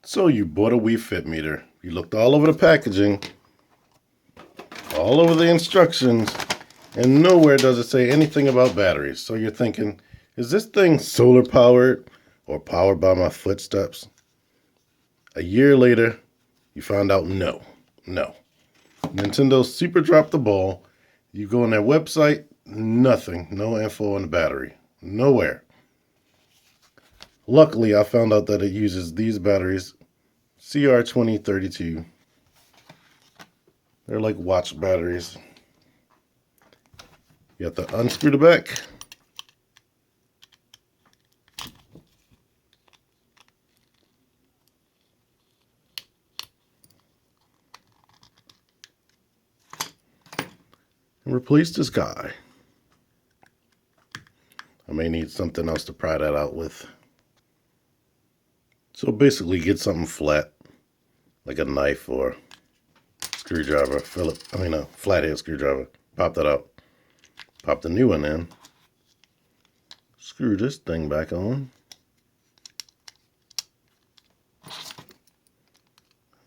So you bought a Wii Fit meter. You looked all over the packaging, all over the instructions, and nowhere does it say anything about batteries. So you're thinking, is this thing solar powered or powered by my footsteps? A year later, you found out no. Nintendo super dropped the ball. You go on their website, nothing, no info on the battery, nowhere. Luckily, I found out that it uses these batteries, CR2032. They're like watch batteries. You have to unscrew the back. And replace this guy. I may need something else to pry that out with. So basically get something flat, like a knife or screwdriver, a flathead screwdriver. Pop that out. Pop the new one in. Screw this thing back on.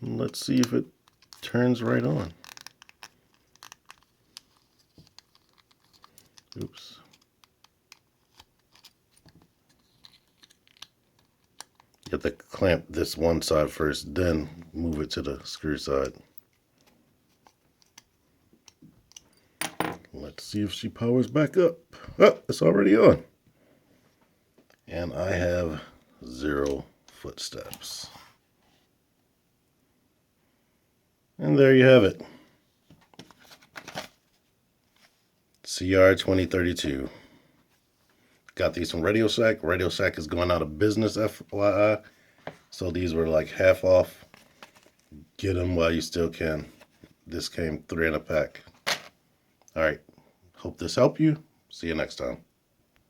And let's see if it turns right on. Oops. You have to clamp this one side first, then move it to the screw side. Let's see if she powers back up. Oh, it's already on. And I have 0 footsteps. And there you have it. CR2032. Got these from Radio Shack. Radio Shack is going out of business, FYI. So these were like half off. Get them while you still can. This came 3 in a pack. All right. Hope this helped you. See you next time.